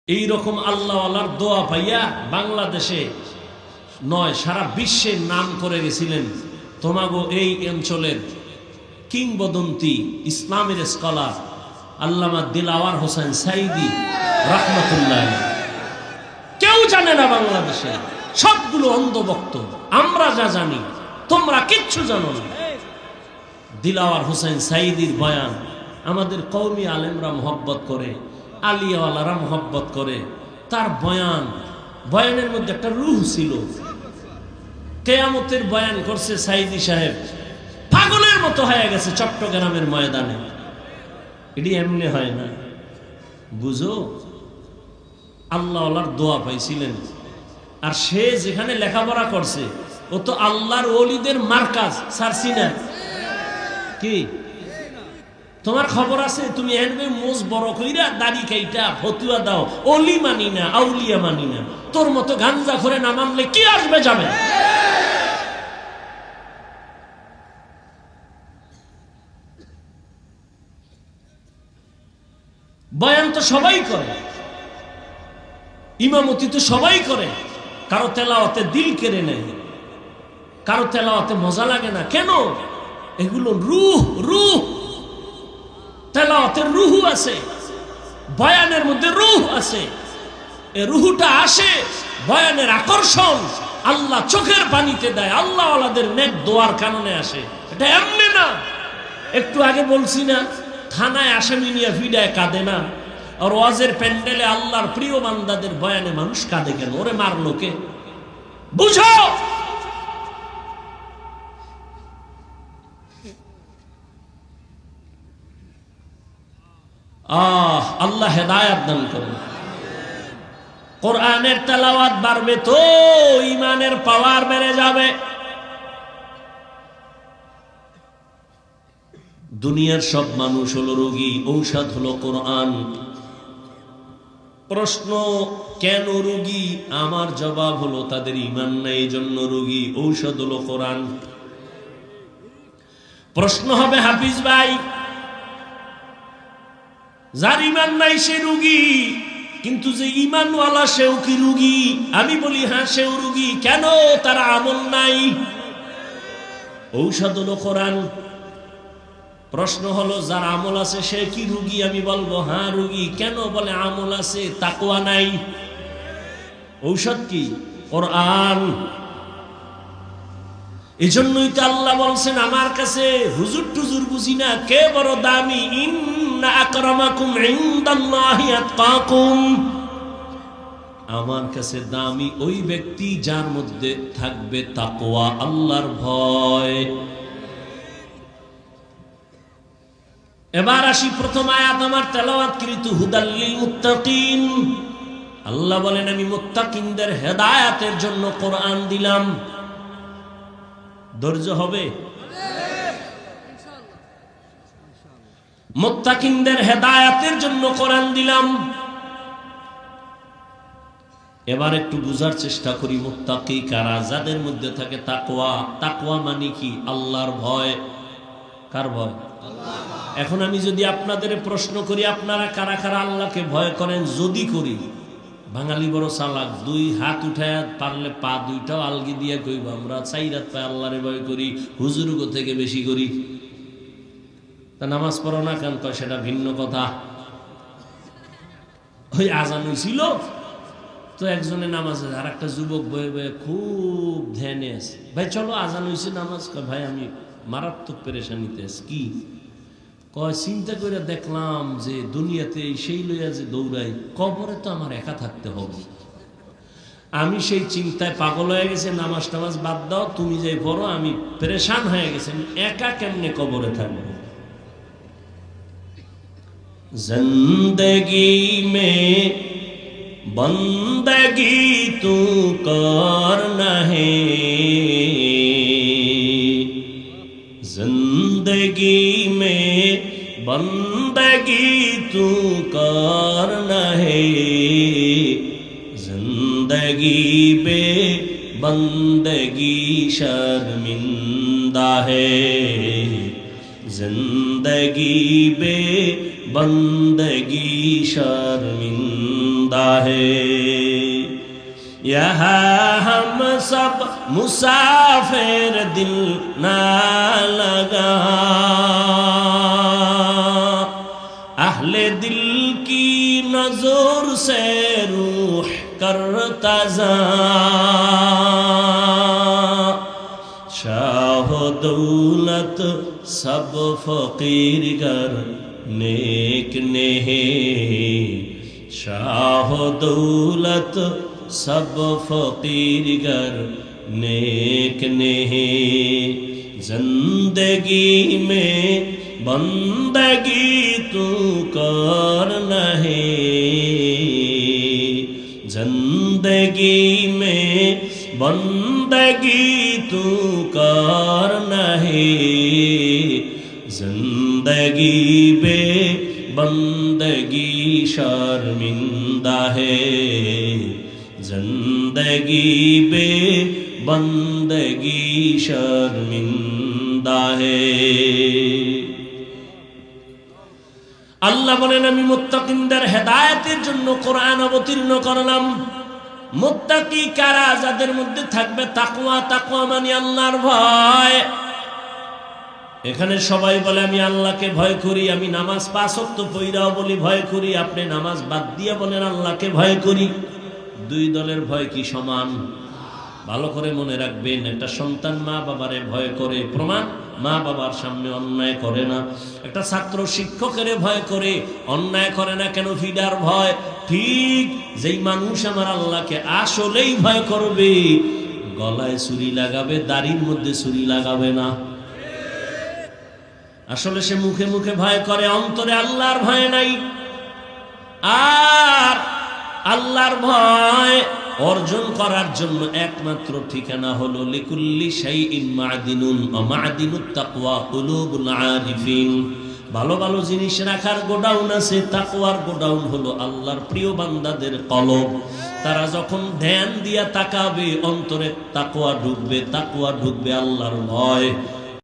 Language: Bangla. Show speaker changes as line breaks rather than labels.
এই রকম আল্লাহওয়ালার দোয়া পাইয়া বাংলাদেশে নয় সারা বিশ্বের নাম করে গেছিলেন তোমাগো এই অঞ্চলের কিংবদন্তি ইসলামের স্কলার আল্লামা দিলাওয়ার হোসেন সাইদি রাহমাতুল্লাহ। কেউ জানে না বাংলাদেশে, সবগুলো অন্ধভক্ত। আমরা যা জানি তোমরা কিচ্ছু জানো না। দিলাওয়ার হোসেন সাইদির বয়ান আমাদের কওমি আলেমরা মোহব্বত করে, আলিয়াওয়ালারা মোহব্বত করে। তার বয়ানের মধ্যে একটা রূহ ছিল। কিয়ামতের বয়ান করছে সাইদি সাহেব, পাগলের মতো হয়ে গেছে চট্টগ্রামের ময়দানে। এটি এমনি হয় না, বুঝো। আল্লাহওয়ালার দোয়া পাইছিলেন। আর সে যেখানে লেখাপড়া করছে ও তো আল্লাহর ওলিদের মার্কাজ সারছি না কি? তোমার খবর আছে? তুমি এনবে মোজ বড় কইরা দাড়ি কাইটা ফতুয়া দাও, অলি মানি না, আউলিয়া মানি না। তোর মতো গাঞ্জা করে না মানলে কি আসবে যাবে? বয়ান তো সবাই করে, ইমামতি তো সবাই করে। কারো তেলাওয়াতে দিল কেড়ে নেয়, কারো তেলাওয়াতে মজা লাগে না। কেন? এগুলো রূহ। তেলাওয়াতের রূহ আছে, বয়ানের মধ্যে রূহ আছে। এই রূহটা আসে বয়ানের আকর্ষণ আল্লাহ চোখের পানিতে দেয়, আল্লাহওয়ালাদের নেক দোয়ার কারণে আসে। এটা এমনি না। একটু আগে বলছি না, থানায় আসামি নিয়ে ফিডায় কাঁদে না, আর ওয়াজের প্যান্ডেলে আল্লাহর প্রিয় বান্দাদের বয়ানে মানুষ কাঁদে কেন? ওরে মারলো কে? বুঝো। আল্লাহ হেদায়েত দান করেন। কোরআনের তেলাওয়াত বাড়বে তো ঈমানের পাওয়ার বেড়ে যাবে। দুনিয়ার সব মানুষ হলো রোগী, ঔষধ হলো কোরআন। প্রশ্ন, কেন রোগী? আমার জবাব হলো তাদের ঈমান নাই, এই জন্য রোগী। ঔষধ হলো কোরআন। প্রশ্ন হবে, হাফিজ ভাই, যার ঈমান নাই সে রোগী, কিন্তু যে ঈমানওয়ালা সেও কি রোগী? আমি বলি হ্যাঁ, সেও রোগী। কেন? তার আমল নাই। ঔষধ হলো কোরআন। প্রশ্ন হলো, যার আমল আছে সে কি রোগী? আমি বলবো হ্যাঁ রোগী। কেন? বলে আমল আছে, তাকওয়া নাই। ঔষধ কি? কোরআন। এজন্যই তো আল্লাহ বলছেন, আমার কাছে হুজুর টুজুর বুঝি না, কে বড় দামি। ইন্না আকরামাকুম ইনদাল্লাহি আতকাকুম। আমার কাছে দামি ওই ব্যক্তি যার মধ্যে থাকবে তাকওয়া, আল্লাহর ভয়। এবার আসি প্রথম আয়াত আমার তেলাওয়াতকৃত, হুদাল লিল মুত্তাকিন। আল্লাহ বলেন, আমি মুত্তাকিনদের হেদায়েতের জন্য কোরআন দিলাম। ধৈর্য হবে? মুত্তাকিনদের হেদায়েতের জন্য কোরআন দিলাম। এবার একটু বুঝার চেষ্টা করি, মুত্তাকি কারা? যাদের মধ্যে থাকে তাকওয়া। তাকওয়া মানে কি? আল্লাহর ভয়। কার ভয়? এখন আমি যদি আপনাদের প্রশ্ন করি, আপনারা কারা কারা আল্লাহকে ভয় করেন? যদি করি, বাঙালি বড় চালাক, দুই হাত উঠায় পারলে পা দুইটাও আলগি দিয়ে কইব, আমরা 4 হাত পায়ে আল্লাহরে ভয় করি, হুজুরগো থেকে বেশি করি। তা নামাজ পড়ো না কেন? কয় সেটা ভিন্ন কথা। ওই আজান হইছিল তো একজনে নামাজে, আর একটা যুবক বয়ে বয়ে খুব ধ্যানে আছে। ভাই চলো আজান হইছে, নামাজ। কয় ভাই আমি মারাত্মক পেরেশানিতে আছি। কি? কয় চিন্তা করে দেখলাম যে দুনিয়াতে সেই লইয়া যে দৌড়াই, কবরে তো আমার একা থাকতে হবে। আমি সেই চিন্তায় পাগল হয়ে গেছে, নামাজ টামাজ বাদ দাও, তুমি যে পড়ো, আমি পেরেশান হয়ে গেছি, একা কেমনে কবরে থাকবো। জিন্দগি মে বন্দগি তু করনা হে, जिंदगी में बंदगी तू करना है, जिंदगी बे बंदगी शर्मिंदा है, जिंदगी बे बंदगी शर्मिंदा है। यहाँ हम सब मुसाफिर दिल ना लगा, अहले दिल की नजर से रूह करता जा, शाह दौलत सब फकीर गर नेक नेहे, शाह दौलत सब फकीर गर नेक नेहे। जिंदगी में बंदगी तू कर नहे, जिंदगी में बंदगी तू कर नहे, जिंदगी बे बंदगी शर्मिंदा है, जिंदगी बे बंदगी शर्मिंदा है। আল্লাহ বলেন আমি মুত্তাকিনদের হেদায়েতের জন্য কোরআন অবতীর্ণ করলাম। মুত্তাকি কারা? যাদের মধ্যে থাকবে তাকওয়া। তাকওয়া মানে আল্লাহর ভয়। এখানে সবাই বলে আমি আল্লাহকে ভয় করি, আমি নামাজ 5 ওয়াক্ত পড়াও বলি ভয় করি। আপনি নামাজ বাদ দিয়ে বলেন আল্লাহকে ভয় করি। দুই দলের ভয় কি সমান? ভালো করে মনে রাখবেন, একটা সন্তান মা বাবারে ভয় করে, প্রমাণ মা বাবার সামনে অন্যায় করে না। একটা ছাত্র শিক্ষকের ভয় করে, অন্যায় করে না কেন? ফিডার ভয়। ঠিক যেই মানুষ আমার আল্লাহকে আসলেই ভয় করবে, গলায় ছুরি লাগাবে, দাড়ির মধ্যে ছুরি লাগাবে না। আসলে সে মুখে মুখে ভয় করে, অন্তরে আল্লাহর ভয় নাই। আর আল্লাহর ভয় অর্জন করার জন্য একমাত্র ঠিকানা হলো লিকুল্লি শাইইন মা'দিনুন ওয়া মা'দিনুত তাকওয়া কুলুবুল আরিফিন। ভালো ভালো জিনিস রাখার গোডাউন আছে, তাকওয়ার গোডাউন হলো আল্লাহর প্রিয় বান্দাদের কলব। তারা যখন ধ্যান দিয়া তাকাবে, অন্তরে তাকওয়া ঢুকবে, তাকওয়া ঢুকবে আল্লাহর ভয়।